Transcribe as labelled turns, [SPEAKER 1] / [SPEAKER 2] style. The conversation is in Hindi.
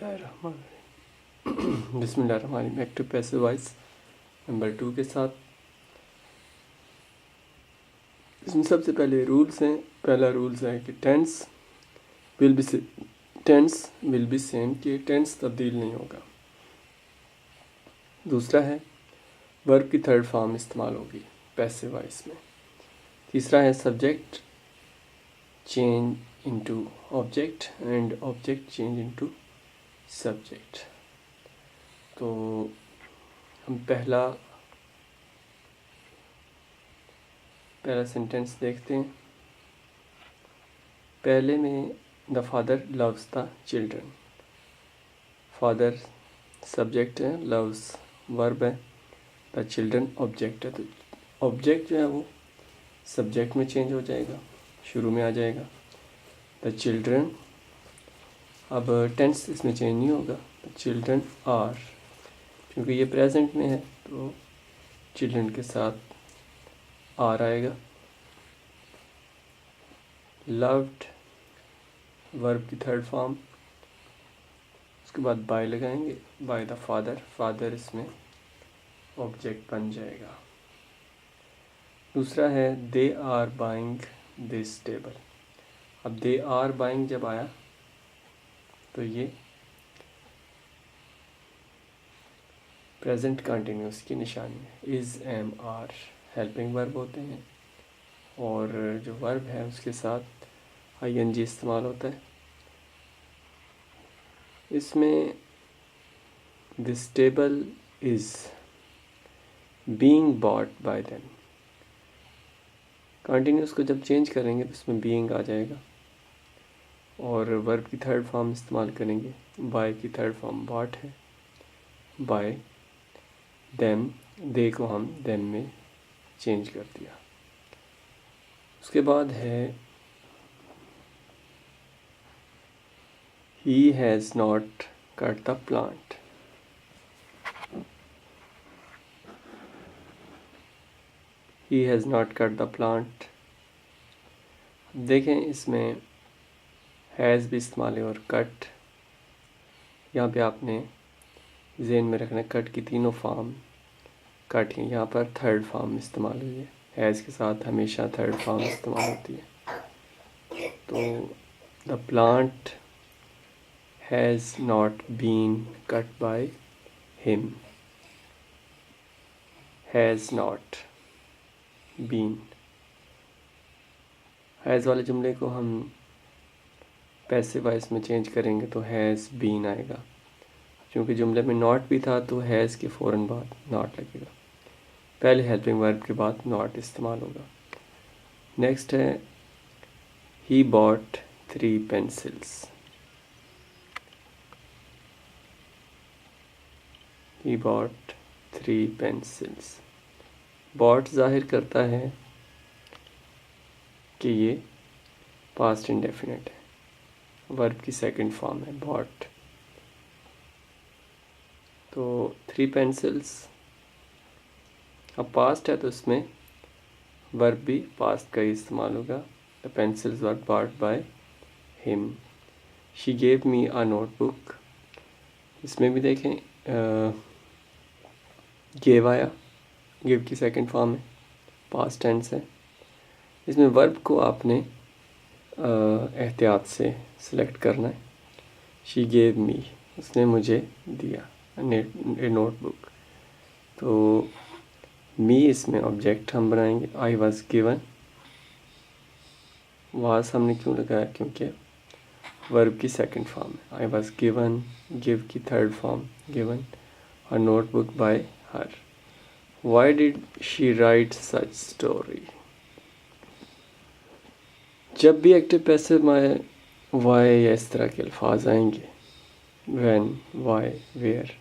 [SPEAKER 1] बिस्मिल्लाहिर्रहमानिर्रहीम। एक्टिव पैसिव वॉइस नंबर 2 के साथ इसमें सबसे पहले रूल्स हैं। पहला रूल्स है कि टेंस विल बी सेम, कि टेंस तब्दील नहीं होगा। दूसरा है वर्ब की थर्ड फॉर्म इस्तेमाल होगी पैसिव वॉइस में। तीसरा है subject change into object and object change into subject. तो हम पहला सेंटेंस देखते हैं। पहले में the father loves the children. Father subject है, लव्स वर्ब है, द चिल्ड्रन ऑब्जेक्ट है। तो ऑब्जेक्ट जो है वो सब्जेक्ट में चेंज हो जाएगा, शुरू में आ जाएगा द चिल्ड्रन। अब टेंस इसमें चेंज नहीं होगा, द चिल्ड्रन आर, क्योंकि ये प्रेजेंट में है तो चिल्ड्रन के साथ आर आएगा। लव्ड वर्ब की थर्ड फॉर्म, उसके बाद बाय लगाएंगे, बाय द फादर, फादर इसमें ऑब्जेक्ट बन जाएगा। दूसरा है they are buying this table. अब दे आर बाइंग जब आया तो ये प्रेजेंट कंटिन्यूस की निशानी है। Is, am, are helping verb होते हैं और जो वर्ब है उसके साथ आईएनजी इस्तेमाल होता है। इसमें this table is being bought by them. Continuous को जब चेंज करेंगे तो इसमें बीइंग आ जाएगा और वर्ब की थर्ड फॉर्म इस्तेमाल करेंगे। बाय की थर्ड फॉर्म बॉट है, बाय देम, दे को हम देम में चेंज कर दिया। उसके बाद है he has not cut the plant. He has not cut the plant. देखें इसमें हैज़ भी इस्तेमाल है और कट, यहाँ पे आपने ज़हन में रखना, कट की तीनों फॉर्म कट हैं। यहाँ पर थर्ड फॉर्म इस्तेमाल हुई है, हैज़ के साथ हमेशा थर्ड फॉर्म इस्तेमाल होती है। तो the plant has not been cut by him. Has not been, has वाले जुमले को हम पैसिव वॉइस में चेंज करेंगे तो हैज़ बीन आएगा। क्योंकि जुमले में नॉट भी था तो हैज़ के फ़ौरन बाद नॉट लगेगा, पहले हेल्पिंग वर्ब के बाद नॉट इस्तेमाल होगा। नेक्स्ट है he bought 3 pencils. He bought 3 pencils. Bought जाहिर करता है कि ये पास्ट इंडेफिनिट है, वर्ब की सेकंड फॉर्म है बॉट। तो 3 पेंसिल्स, अब पास्ट है तो इसमें वर्ब भी पास्ट का ही इस्तेमाल होगा। The pencils were bought by him. She gave me a notebook. इसमें भी देखें गेव आया, गिव की सेकंड फॉर्म है, पास्ट टेंस है। इसमें वर्ब को आपने एहतियात से सिलेक्ट करना है। शी गेव मी, उसने मुझे दिया ए नोटबुक। तो मी इसमें ऑब्जेक्ट हम बनाएंगे। आई वॉज गिवन, वाज हमने क्यों लगाया, क्योंकि वर्ब की सेकंड फॉर्म है। आई वॉज गिवन, गिव की third form given, a notebook bye her. Why did she write such story. जब भी एक्टिव पैसिव में वाई या इस तरह के अल्फाज आएंगे, व्हेन, वाई, वेयर,